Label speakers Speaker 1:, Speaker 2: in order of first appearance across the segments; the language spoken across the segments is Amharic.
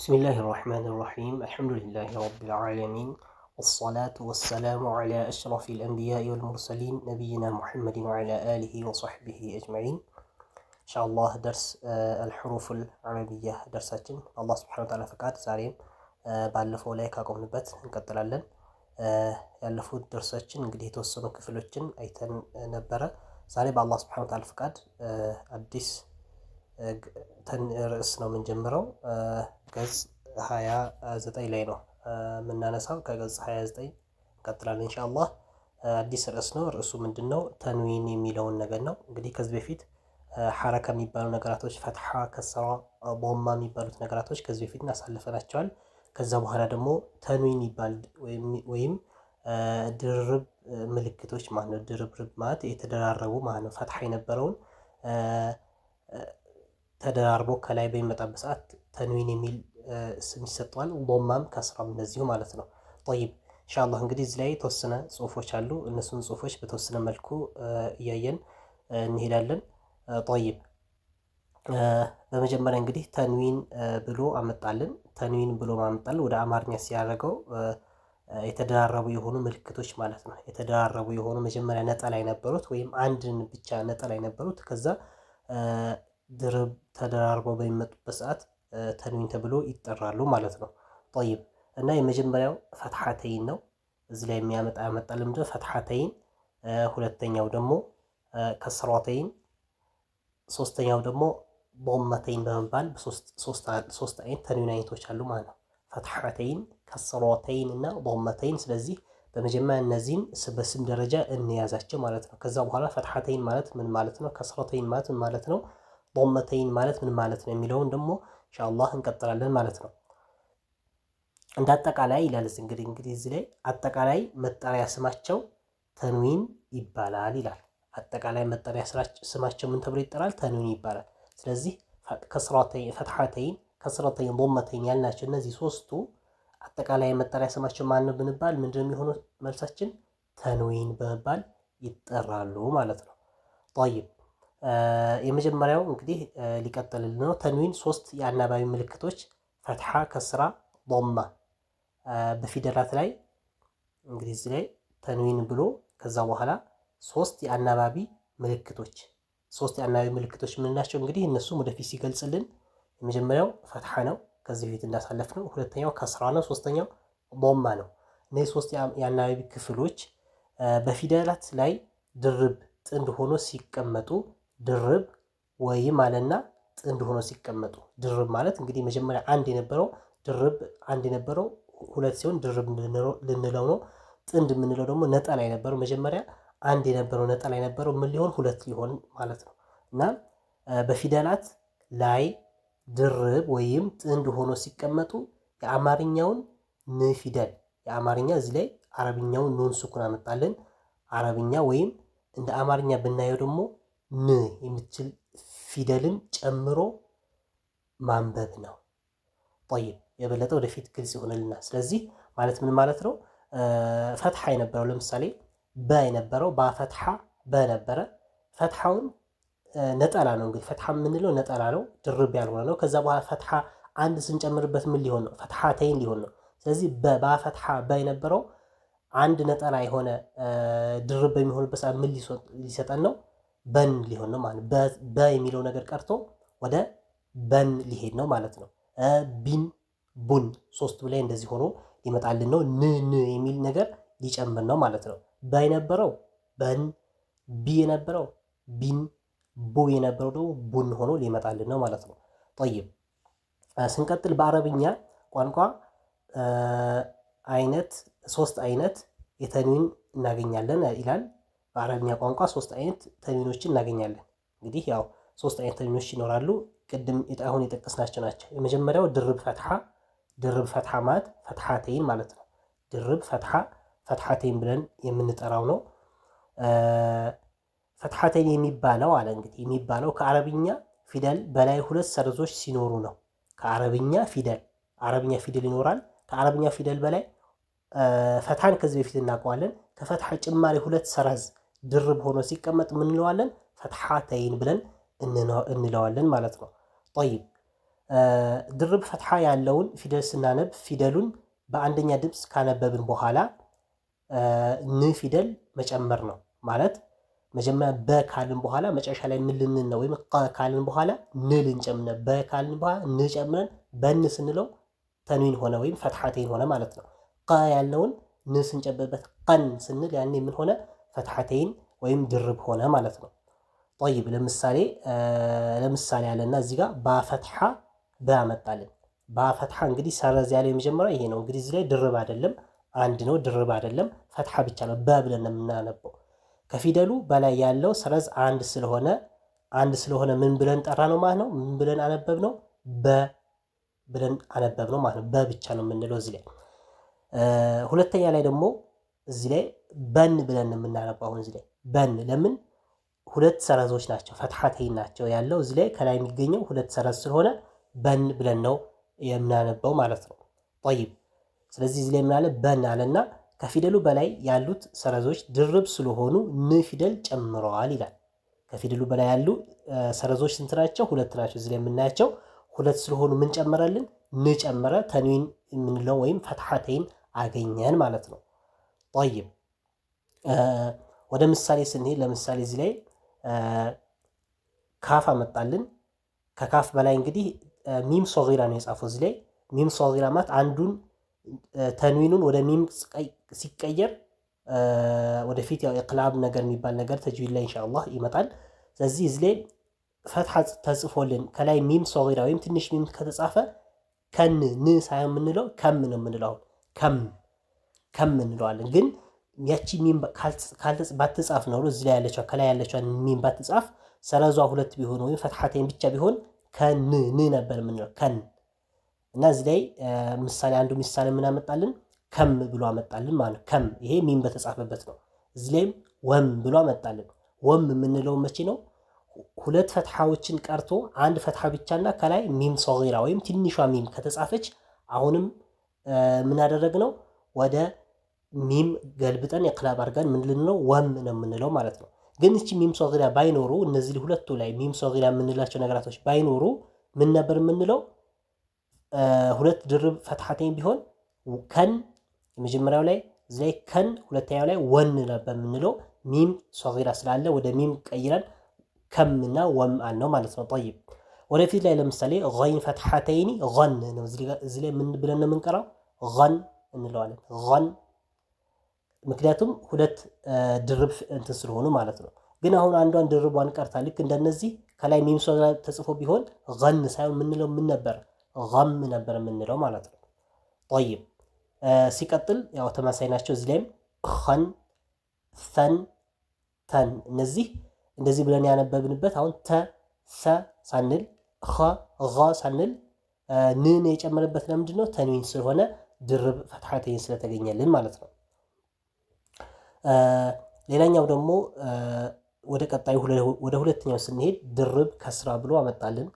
Speaker 1: بسم الله الرحمن الرحيم الحمد لله رب العالمين والصلاة والسلام على أشرف الأنبياء والمرسلين نبينا محمد وعلى آله وصحبه أجمعين إن شاء الله درس الحروف العربية درساتين الله سبحانه وتعالى فقط زاريم ባለፈው ላይ ካቆምንበት እንቀጥላለን። ያለፉት ደርሶችን እንግዲህ የተወሰኑ ክፍሎችን አይተን ነበረ። ዛሬ በአላህ ስብሐነ ወተዓላ ፍቃድ አዲስ ርዕስ ነው የምንጀምረው። ገጽ 29 ላይ ነው የምናነሳው። ከገጽ 29 እንቀጥላለን ኢንሻአላህ። አዲስ ርዕስ ነው። ርዕሱ ምንድነው? ተንዊን የሚለውን ነገር ነው። እንግዲህ ከዚህ በፊት ሐረካ የሚባሉ ነገራቶች፣ ፈትሐ፣ ከስራ፣ ዶማ የሚባሉት ነገራቶች ከዚህ በፊት እናሳልፈናቸዋል። ከዛ በኋላ ደግሞ ተንዊን ይባል ወይም ድርብ ምልክቶች ማለት ነው። ድርብርብ ማለት የተደራረቡ ማለት ነው። ፈትሐ የነበረውን ተደራርቦ ከላይ በሚመጣበት ሰዓት ተንዊን የሚል ስም ይሰጠዋል። ዶማም ከስራም እንደዚሁ ማለት ነው። ጠይብ ኢንሻአላህ እንግዲህ እዚህ ላይ የተወሰነ ጽሁፎች አሉ። እነሱን ጽሁፎች በተወሰነ መልኩ እያየን እንሄዳለን። ጠይብ በመጀመሪያ እንግዲህ ተንዊን ብሎ አመጣልን። ተንዊን ብሎ ማመጣልን ወደ አማርኛ ሲያደርገው የተደራረቡ የሆኑ ምልክቶች ማለት ነው። የተደራረቡ የሆኑ መጀመሪያ ነጠላ የነበሩት ወይም አንድን ብቻ ነጠላ የነበሩት ከዛ ድርብ ተደራርበው በሚመጡበት ሰዓት ተንዊን ተብሎ ይጠራሉ ማለት ነው። ጠይብ እና የመጀመሪያው ፈትሐተይን ነው። እዚህ ላይ ያመጣልን ምንድነው? ፈትሐተይን፣ ሁለተኛው ደግሞ ከስራተይን፣ ሶስተኛው ደግሞ ዶመተይን በመባል ሶስት አይነት ተንዊን አይነቶች አሉ ማለት ነው። ፈትሐተይን፣ ከስራተይን እና ዶመተይን። ስለዚህ በመጀመሪያ እነዚህን በስም ደረጃ እንያዛቸው ማለት ነው። ከዛ በኋላ ፈትሐተይን ማለት ምን ማለት ነው? ከስራተይን ማለት ምን ማለት ነው? ዶመተይን ማለት ምን ማለት ነው የሚለውን ደግሞ ኢንሻአላህ እንቀጥላለን ማለት ነው። እንደ አጠቃላይ ይላል እንግዲህ እዚህ ላይ አጠቃላይ መጠሪያ ስማቸው ተንዊን ይባላል ይላል። አጠቃላይ መጠሪያ ስማቸው ምን ተብሎ ይጠራል? ተንዊን ይባላል። ስለዚህ ከስራተይን፣ ፈትሐተይን፣ ከስራተይን፣ ዶመተይን ያልናቸው እነዚህ ሶስቱ አጠቃላይ መጠሪያ ስማቸው ማን ነው ብንባል ምንድነው የሚሆነው? መልሳችን ተንዊን በመባል ይጠራሉ ማለት ነው። ጠይብ የመጀመሪያው እንግዲህ ሊቀጥልልን ነው። ተንዊን ሶስት የአናባቢ ምልክቶች ፈትሐ፣ ከስራ፣ ዶማ በፊደላት ላይ እንግዲህ እዚህ ላይ ተንዊን ብሎ ከዛ በኋላ ሶስት የአናባቢ ምልክቶች የምንላቸው እንግዲህ እነሱም ወደፊት ሲገልጽልን የመጀመሪያው ፈትሐ ነው፣ ከዚህ በፊት እንዳሳለፍ ነው። ሁለተኛው ከስራ ነው። ሶስተኛው ዶማ ነው። እነዚህ ሶስት የአናባቢ ክፍሎች በፊደላት ላይ ድርብ ጥንድ ሆኖ ሲቀመጡ ድርብ ወይም አለና ጥንድ ሆኖ ሲቀመጡ፣ ድርብ ማለት እንግዲህ መጀመሪያ አንድ የነበረው ሁለት ሲሆን ድርብ ልንለው ነው። ጥንድ የምንለው ደግሞ ነጠላ የነበረው መጀመሪያ አንድ የነበረው ነጠላ የነበረው ምን ሊሆን? ሁለት ሊሆን ማለት ነው። እና በፊደላት ላይ ድርብ ወይም ጥንድ ሆኖ ሲቀመጡ የአማርኛውን ን ፊደል የአማርኛ እዚህ ላይ አረብኛውን ኑን ሱኩን አመጣልን። አረብኛ ወይም እንደ አማርኛ ብናየው ደግሞ ን የምትችል ፊደልን ጨምሮ ማንበብ ነው። ጠይብ የበለጠ ወደፊት ግልጽ ይሆንልና ስለዚህ ማለት ምን ማለት ነው? ፈትሐ የነበረው ለምሳሌ በ የነበረው ባፈትሐ በ ነበረ። ፈትሐውን ነጠላ ነው እንግዲህ ፈትሐ የምንለው ነጠላ ነው፣ ድርብ ያልሆነ ነው። ከዛ በኋላ ፈትሐ አንድ ስንጨምርበት ምን ሊሆን ነው? ፈትሐተይን ሊሆን ነው። ስለዚህ ባፈትሐ በ የነበረው አንድ ነጠላ የሆነ ድርብ በሚሆንበት ሰዓት ምን ሊሰጠን ነው? በን ሊሆን ነው ማለት በ የሚለው ነገር ቀርቶ ወደ በን ሊሄድ ነው ማለት ነው። ቢን፣ ቡን ሶስቱ ላይ እንደዚህ ሆኖ ሊመጣልን ነው። ን የሚል ነገር ሊጨምር ነው ማለት ነው። በ የነበረው በን፣ ቢ የነበረው ቢን፣ ቡ የነበረው ደግሞ ቡን ሆኖ ሊመጣልን ነው ማለት ነው። ጠይብ ስንቀጥል በአረብኛ ቋንቋ ሶስት አይነት የተንዊን እናገኛለን ይላል። በአረብኛ ቋንቋ ሶስት አይነት ተንዊኖችን እናገኛለን። እንግዲህ ያው ሶስት አይነት ተንዊኖች ይኖራሉ። ቅድም አሁን የጠቀስናቸው ናቸው። የመጀመሪያው ድርብ ፈትሐ ማለት ፈትሐተይን ማለት ነው። ድርብ ፈትሐተይን ብለን የምንጠራው ነው። ፈትሐተይን የሚባለው የሚባለው ከአረብኛ ፊደል በላይ ሁለት ሰርዞች ሲኖሩ ነው። አረብኛ ፊደል ይኖራል። ከአረብኛ ፊደል በላይ ፈትሐን ከዚህ በፊት እናውቀዋለን። ከፈትሐ ጭማሪ ሁለት ሰረዝ ድርብ ሆኖ ሲቀመጥ ምን እንለዋለን? ፈትሐተይን ብለን እንለዋለን ማለት ነው። ጠይብ ድርብ ፈትሐ ያለውን ፊደል ስናነብ ፊደሉን በአንደኛ ድምፅ ካነበብን በኋላ ን ፊደል መጨመር ነው ማለት መጀመሪያ በ ካልን በኋላ መጨረሻ ላይ ምን ልንል ነው? ወይም ቀ ካልን በኋላ ን ልንጨምር፣ በ ካልን በኋላ ን ጨምረን በን ስንለው ተንዊን ሆነ ወይም ፈትሐተይን ሆነ ማለት ነው። ቀ ያልነውን ን ስንጨምርበት ቀን ስንል ያኔ ምን ሆነ? ፈትሐተይን ወይም ድርብ ሆነ ማለት ነው። ጠይብ ለምሳሌ ያለና እዚህ ጋር ባፈትሐ በአመጣልን ባፈትሐ እንግዲህ ሰረዝ ያለው የመጀመሪያው ይሄ ነው። እንግዲህ እዚህ ላይ ድርብ አይደለም፣ አንድ ነው፣ ድርብ አይደለም፣ ፈትሐ ብቻ ነው። ብለን የምናነበው ከፊደሉ በላይ ያለው ሰረዝ አንድ ስለሆነ ምን ብለን ጠራ ነው ማለት ነው? ምን ብለን አነበብ ነው? ብለን አነበብ ነው ማለት ነው። ብቻ ነው የምንለው እዚህ ላይ። ሁለተኛ ላይ ደግሞ እዚህ ላይ በን ብለን የምናነባው አሁን እዚህ ላይ በን ለምን ሁለት ሰረዞች ናቸው፣ ፈትሐተይን ናቸው ያለው እዚህ ላይ ከላይ የሚገኘው ሁለት ሰረዝ ስለሆነ በን ብለን ነው የምናነበው ማለት ነው። ጠይብ ስለዚህ እዚህ ላይ ምን አለ? በን አለና ከፊደሉ በላይ ያሉት ሰረዞች ድርብ ስለሆኑ ን ፊደል ጨምረዋል ይላል። ከፊደሉ በላይ ያሉ ሰረዞች ስንት ናቸው? ሁለት ናቸው። እዚህ ላይ የምናያቸው ሁለት ስለሆኑ ምን ጨመረልን? ን ጨመረ። ተንዊን የምንለው ወይም ፈትሐተይን አገኘን ማለት ነው። ጠይብ ወደ ምሳሌ ስንሄድ ለምሳሌ እዚህ ላይ ካፍ አመጣልን። ከካፍ በላይ እንግዲህ ሚም ሶጊራ ነው የጻፈው። እዚህ ላይ ሚም ሶጊራ ማለት አንዱን ተንዊኑን ወደ ሚም ሲቀየር ወደፊት ያው ኢቅላብ ነገር የሚባል ነገር ተጅዊድ ላይ ኢንሻአላህ ይመጣል። ስለዚህ እዚህ ላይ ፈትሐ ተጽፎልን ከላይ ሚም ሶጊራ ወይም ትንሽ ሚም ከተጻፈ ከን ን ሳይሆን የምንለው ከም ነው የምንለው። ከም እንለዋለን። ግን ያቺ ሚም ባትጻፍ ነው እዚህ ላይ ያለችው ከላይ ያለችው ሚም ባትጻፍ ሰረዟ ሁለት ቢሆን ወይም ፈትሐተይን ብቻ ቢሆን ከን ን ነበር የምንለው ከን እና እዚህ ላይ አንዱ ምሳሌ ምን አመጣልን? ከም ብሎ አመጣልን ማለት ከም ይሄ ሚም በተጻፈበት ነው። እዚህ ላይም ወም ብሎ አመጣልን። ወም የምንለው መቼ ነው? ሁለት ፈትሐዎችን ቀርቶ አንድ ፈትሐ ብቻና ከላይ ሚም ሶጊራ ወይም ትንሿ ሚም ከተጻፈች አሁንም ምን አደረግነው? ወደ ሚም ገልብጠን ኢቅላብ አድርገን ምን ልንለው? ወም ነው የምንለው ማለት ነው። ግን እቺ ሚም ሶጊራ ባይኖሩ እነዚህ ሁለቱ ላይ ሚም ሶጊራ የምንላቸው ነገራቶች ባይኖሩ ምን ነበር የምንለው? ሁለት ድርብ ፈትሐተይን ቢሆን ከን የመጀመሪያው ላይ እዚህ ላይ ከን ሁለተኛው ላይ ወን ነበር የምንለው። ሚም ሶጊራ ስላለ ወደ ሚም ቀይረን ከምና ወም አልነው ማለት ነው። ጠይብ ወደፊት ላይ ለምሳሌ ገይን ፈትሐተይኒ ገን ነው። እዚህ ላይ ምን ብለን ነው የምንቀራው? ገን እንለዋለን። ገን ምክንያቱም ሁለት ድርብ እንትን ስለሆኑ ማለት ነው። ግን አሁን አንዷን ድርቧን ቀርታ ልክ እንደነዚህ ከላይ ሚም ሶጊራ ተጽፎ ቢሆን ገን ሳይሆን የምንለው ምን ነበር? ገም ነበር የምንለው ማለት ነው። ጠይብ ሲቀጥል ያው ተመሳሳይ ናቸው። እዚህ ላይም ኸን ሰን ተን እነዚህ እንደዚህ ብለን ያነበብንበት አሁን ተ ሰ ሳንል ኸ ሳንል ንን የጨመረበት ለምንድን ነው? ተንዊን ስለሆነ ድርብ ፈትሐተይን ስለተገኘልን ማለት ነው። ሌላኛው ደግሞ ወደ ቀጣዩ ወደ ሁለተኛው ስንሄድ ድርብ ከስራ ብሎ አመጣልን።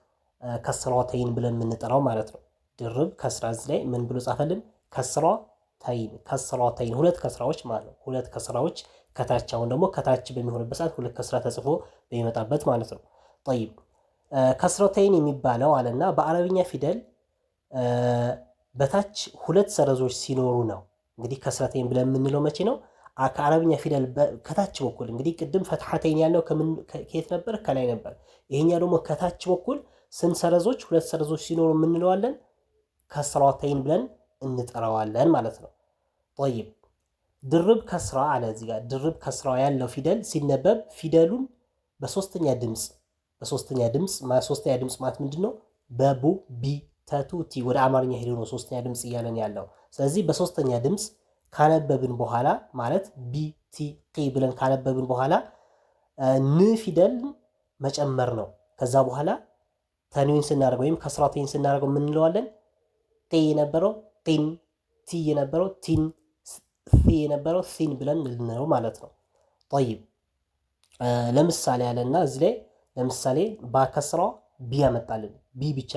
Speaker 1: ከስራተይን ብለን የምንጠራው ማለት ነው። ድርብ ከስራ እዚህ ላይ ምን ብሎ ጻፈልን? ከስራተይን ሁለት ከስራዎች ማለት ነው። ሁለት ከስራዎች ከታች አሁን ደግሞ ከታች በሚሆንበት ሰዓት ሁለት ከስራ ተጽፎ በሚመጣበት ማለት ነው። ጠይብ ከስራተይን የሚባለው አለና በአረብኛ ፊደል በታች ሁለት ሰረዞች ሲኖሩ ነው። እንግዲህ ከስራተይን ብለን የምንለው መቼ ነው? ከአረብኛ ፊደል ከታች በኩል እንግዲህ ቅድም ፈትሐተይን ያለው ከየት ነበር? ከላይ ነበር። ይሄኛው ደግሞ ከታች በኩል ስንት ሰረዞች? ሁለት ሰረዞች ሲኖሩ የምንለዋለን ከስራተይን ብለን እንጠራዋለን ማለት ነው። ጠይብ ድርብ ከስራ አለ እዚህ ጋር ድርብ ከስራ ያለው ፊደል ሲነበብ ፊደሉን በሶስተኛ ድምፅ ሶስተኛ ድምፅ ማለት ምንድነው? በቡ ቢ ተቱ ቲ ወደ አማርኛ ሄዶ ነው ሶስተኛ ድምፅ እያለን ያለው። ስለዚህ በሶስተኛ ድምፅ ካነበብን በኋላ ማለት ቢ ቲ ቂ ብለን ካነበብን በኋላ ን ፊደል መጨመር ነው። ከዛ በኋላ ተንዊን ስናደርገው ወይም ከስራተይን ስናደርገው ምን እንለዋለን? ቂ የነበረው ቂን፣ ቲ የነበረው ቲን፣ ሲ የነበረው ሲን ብለን ልንለው ማለት ነው። ጠይብ ለምሳሌ ያለና እዚህ ላይ ለምሳሌ ባከስራ ቢ ያመጣልን። ቢ ብቻ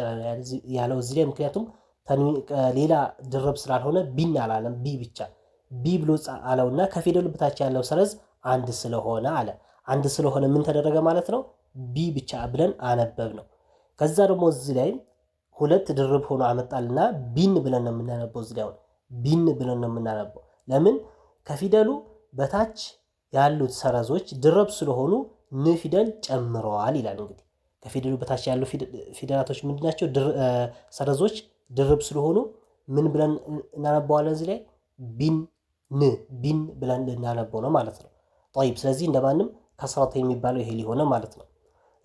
Speaker 1: ያለው እዚህ ላይ ምክንያቱም ሌላ ድርብ ስላልሆነ ቢን አላለም። ቢ ብቻ ቢ ብሎ አለውና ከፊደሉ በታች ያለው ሰረዝ አንድ ስለሆነ አለ። አንድ ስለሆነ ምን ተደረገ ማለት ነው? ቢ ብቻ ብለን አነበብ ነው። ከዛ ደግሞ እዚህ ላይ ሁለት ድርብ ሆኖ አመጣልና ቢን ብለን ነው የምናነበው። እዚህ ላይ አሁን ቢን ብለን ነው የምናነበው። ለምን ከፊደሉ በታች ያሉት ሰረዞች ድርብ ስለሆኑ ን ፊደል ጨምረዋል ይላል። እንግዲህ ከፊደሉ በታች ያሉ ፊደላቶች ምንድናቸው? ሰረዞች ድርብ ስለሆኑ ምን ብለን እናነበዋለን? እዚህ ላይ ቢን ብለን ልናነበው ነው ማለት ነው። ጠይብ ስለዚህ እንደማንም ከስራተ የሚባለው ይሄ ሊሆነ ማለት ነው።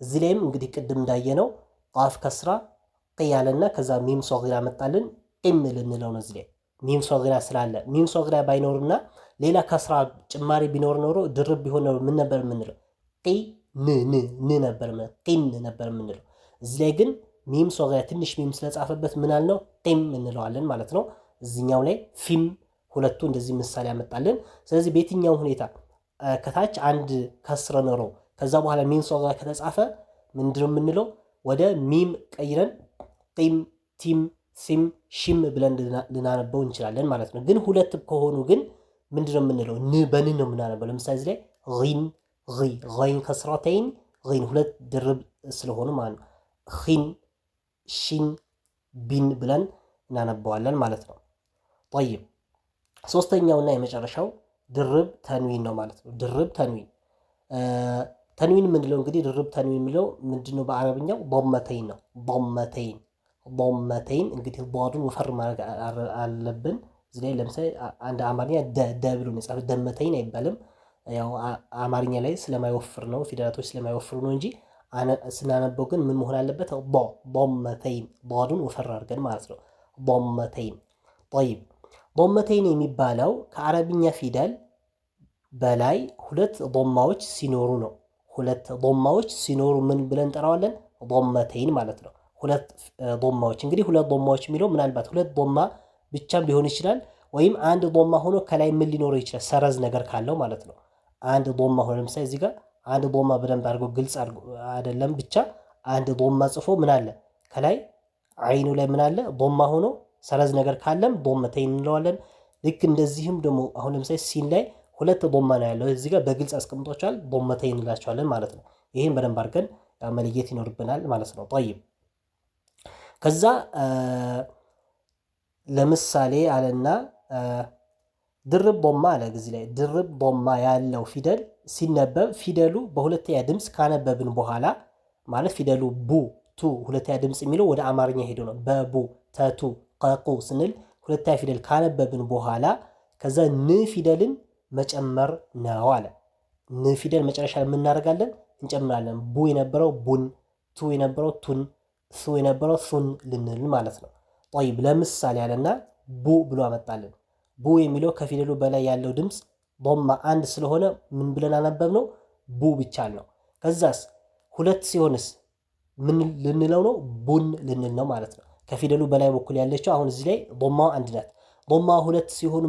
Speaker 1: እዚህ ላይም እንግዲህ ቅድም እንዳየነው ቃፍ ከስራ ቅያለና ከዛ ሚም ሶጊራ መጣልን ቂም ልንለው ነው። እዚህ ላይ ሚም ሶጊራ ስላለ ሚም ሶጊራ ባይኖርና ሌላ ከስራ ጭማሪ ቢኖር ኖሮ ድርብ ቢሆን ነው ምን ነበር የምንለው? ን ነበር የምንለው። እዚህ ላይ ግን ሚም ሶጊራ ትንሽ ሚም ስለጻፈበት ምን አልነው? ቂም እንለዋለን ማለት ነው። እዚህኛው ላይ ፊም ሁለቱ እንደዚህ ምሳሌ ያመጣልን። ስለዚህ በየትኛው ሁኔታ ከታች አንድ ከስረ ኖሮ ከዛ በኋላ ሚም ሶጊራ ከተጻፈ ምንድነው የምንለው? ወደ ሚም ቀይረን ቂም፣ ቲም፣ ሲም፣ ሺም ብለን ልናነበው እንችላለን ማለት ነው። ግን ሁለት ከሆኑ ግን ምንድነው የምንለው? በንን ነው የምናነበው። ለምሳሌ እዚህ ላይ ይን ከስራተይን ይን ሁለት ድርብ ስለሆኑ ማለት ነው። ኺን፣ ሺን፣ ቢን ብለን እናነበዋለን ማለት ነው። ጠይብ ሶስተኛውና የመጨረሻው ድርብ ተንዊን ነው ማለት ነው። ድርብ ተንዊን ተንዊን የምንለው እንግዲህ ድርብ ተንዊን የምንለው ምንድነው? በአረብኛው ዶመተይን ነው። ዶመተይን እንግዲህ ዷዱን ወፈር ማድረግ አለብን። እዚህ ላይ ለምሳሌ አንድ አማርኛ ደ ብሎ ነው ደመተይን አይባልም። ያው አማርኛ ላይ ስለማይወፍር ነው፣ ፊደላቶች ስለማይወፍሩ ነው እንጂ ስናነበው ግን ምን መሆን አለበት? ዶመተይን ዷዱን ወፈር አድርገን ማለት ነው። ዶመተይን ጠይብ ዶመተይን የሚባለው ከአረብኛ ፊደል በላይ ሁለት ዶማዎች ሲኖሩ ነው። ሁለት ዶማዎች ሲኖሩ ምን ብለን እንጠራዋለን? ዶመተይን ማለት ነው። ሁለት ዶማዎች እንግዲህ ሁለት ዶማዎች የሚለው ምናልባት ሁለት ዶማ ብቻም ሊሆን ይችላል፣ ወይም አንድ ዶማ ሆኖ ከላይ ምን ሊኖረው ይችላል? ሰረዝ ነገር ካለው ማለት ነው። አንድ ዶማ ሆኖ ለምሳሌ እዚህ ጋር አንድ ዶማ በደንብ አድርጎ ግልጽ አይደለም፣ ብቻ አንድ ዶማ ጽፎ ምን አለ ከላይ አይኑ ላይ ምን አለ? ዶማ ሆኖ ሰረዝ ነገር ካለም ዶመተይን እንለዋለን። ልክ እንደዚህም ደግሞ አሁን ለምሳሌ ሲን ላይ ሁለት ዶማ ነው ያለው፣ እዚህ ጋር በግልጽ አስቀምጧቸዋል፣ ዶመተይን እንላቸዋለን ማለት ነው። ይህን በደንብ አድርገን መለየት ይኖርብናል ማለት ነው። ጠይብ ከዛ ለምሳሌ አለና ድርብ ዶማ አለ። ጊዜ ላይ ድርብ ዶማ ያለው ፊደል ሲነበብ ፊደሉ በሁለተኛ ድምፅ ካነበብን በኋላ ማለት ፊደሉ ቡ ቱ ሁለተኛ ድምፅ የሚለው ወደ አማርኛ ሄዶ ነው። በቡ ተቱ ቀቁ ስንል ሁለተኛ ፊደል ካነበብን በኋላ ከዛ ን ፊደልን መጨመር ነው አለ። ን ፊደል መጨረሻ የምናደርጋለን እንጨምራለን። ቡ የነበረው ቡን፣ ቱ የነበረው ቱን፣ ሱ የነበረው ሱን ልንል ማለት ነው። ጠይብ ለምሳሌ አለና ቡ ብሎ አመጣልን። ቡ የሚለው ከፊደሉ በላይ ያለው ድምፅ ዶማ አንድ ስለሆነ ምን ብለን አነበብ ነው? ቡ ብቻ ነው። ከዛስ ሁለት ሲሆንስ ምን ልንለው ነው? ቡን ልንል ነው ማለት ነው። ከፊደሉ በላይ በኩል ያለችው አሁን እዚህ ላይ ዶማው አንድ ናት። ዶማ ሁለት ሲሆኑ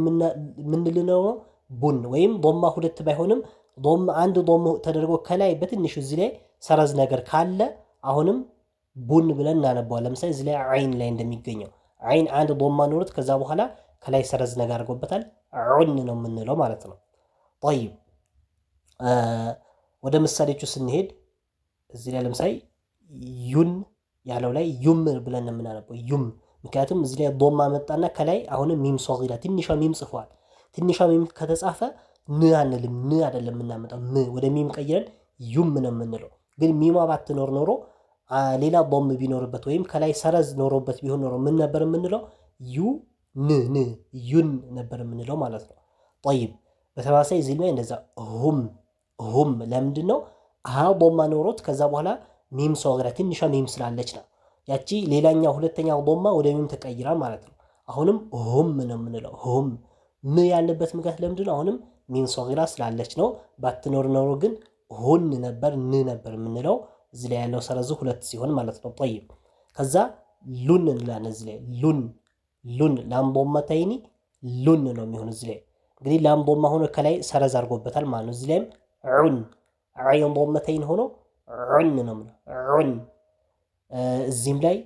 Speaker 1: ምን ልንለው ነው? ቡን። ወይም ዶማ ሁለት ባይሆንም ዶማ አንድ ዶማ ተደርጎ ከላይ በትንሹ እዚህ ላይ ሰረዝ ነገር ካለ አሁንም ቡን ብለን እናነበዋለን። ለምሳሌ እዚህ ላይ አይን ላይ እንደሚገኘው አይን አንድ ዶማ ኖሮት ከዛ በኋላ ከላይ ሰረዝ ነገር አድርጎበታል፣ ዑን ነው የምንለው ማለት ነው። ጠይብ ወደ ምሳሌዎቹ ስንሄድ እዚህ ላይ ለምሳሌ ዩን ያለው ላይ ዩም ብለን ነው የምናነበው። ዩም ምክንያቱም እዚህ ላይ ዶማ መጣና ከላይ አሁንም ሚም ሶጊራ ትንሿ ሚም ጽፏል። ትንሿ ሚም ከተጻፈ ን አንልም፣ ን አይደለም የምናመጣው፣ ወደ ሚም ቀይረን ዩም ነው የምንለው። ግን ሚሟ ባትኖር ኖሮ ሌላ ቦም ቢኖርበት ወይም ከላይ ሰረዝ ኖሮበት ቢሆን ኖሮ ምን ነበር የምንለው? ዩን ነበር የምንለው ማለት ነው። ጠይብ በተመሳሳይ እዚህ ላይ እንደዛ ሁም ለምንድን ነው ቦማ ኖሮት ከዛ በኋላ ሚም ሶጊራ ትንሿ ሚም ስላለች ነው። ያቺ ሌላኛው ሁለተኛው ቦማ ወደ ሚም ተቀይራ ማለት ነው። አሁንም ሁም ነው የምንለው። ሁም ያለበት ምክንያት ለምንድን ነው? አሁንም ሚም ሶጊራ ስላለች ነው። ባትኖር ኖሮ ግን ሁን ነበር ነበር የምንለው። እዚህ ላይ ያለው ሰረዙ ሁለት ሲሆን ማለት ነው። ጠይብ ከዛ ሉን እንላለን። እዚህ ላይ ሉን ላምቦመተይኒ ሉን ነው የሚሆን። እዚህ ላይ እንግዲህ ላምቦማ ሆኖ ከላይ ሰረዝ አድርጎበታል ማለት ነው። እዚህ ላይም ዑን አይን ቦመተይን ሆኖ ዑን ነው ዑን። እዚህም ላይ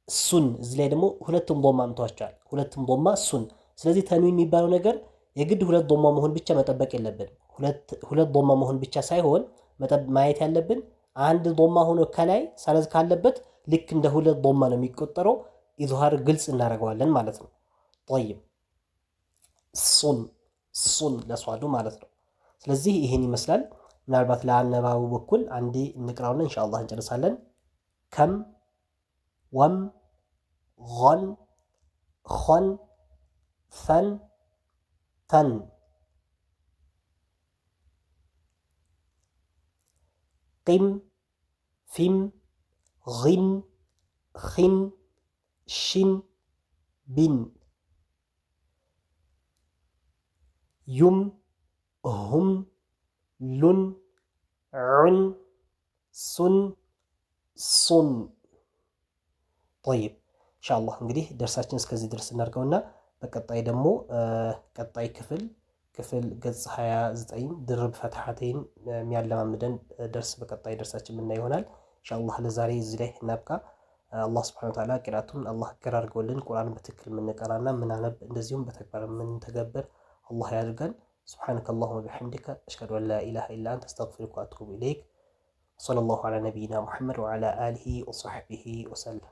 Speaker 1: ሱን፣ እዚህ ላይ ደግሞ ሁለቱም ቦማ አምጥቷቸዋል። ሁለቱም ቦማ ሱን። ስለዚህ ተንዊን የሚባለው ነገር የግድ ሁለት ቦማ መሆን ብቻ መጠበቅ የለብን። ሁለት ቦማ መሆን ብቻ ሳይሆን ማየት ያለብን አንድ ቦማ ሆኖ ከላይ ሰረዝ ካለበት ልክ እንደ ሁለት ዶማ ነው የሚቆጠረው። ኢዝሃር ግልጽ እናደርገዋለን ማለት ነው። ጠይብ ሱን ለሷዱ ማለት ነው። ስለዚህ ይሄን ይመስላል። ምናልባት ለአነባቡ በኩል አንዴ እንቅራውና ኢንሻአላህ እንጨርሳለን። ከም ወም ን ኾን ፈን ተን ቂም ፊም ጊን ኺን ሽን ቢን ዩም ሁም ሉን ዑን ሱን ሱን። ጠይብ ኢንሻአላህ እንግዲህ ደርሳችን እስከዚህ ድረስ እናድርገውና በቀጣይ ደግሞ ቀጣይ ክፍል ገጽ 29 ድርብ ፈትሐተይን የሚያለማምደን ደርስ በቀጣይ ደርሳችን የምናይ ይሆናል። ኢንሻአላህ ለዛሬ እዚህ ላይ እናብቃ። አላህ ሱብሓነሁ ወተዓላ ቂራቱን አላህ አገራርገውልን ቁርአን በትክክል የምንቀራና ምናነብ እንደዚሁም በተግባር የምንተገብር አላህ ያድርገን። ሱብሓነከ አላሁመ ወቢሐምዲከ አሽሀዱ አን ላ ኢላሃ ኢላ አንተ አስተግፊሩከ ወአቱቡ ኢለይክ። ወሰለላሁ ዐላ ነቢይና ሙሐመድ ወዐላ አሊሂ ወሰሕቢሂ ወሰለም።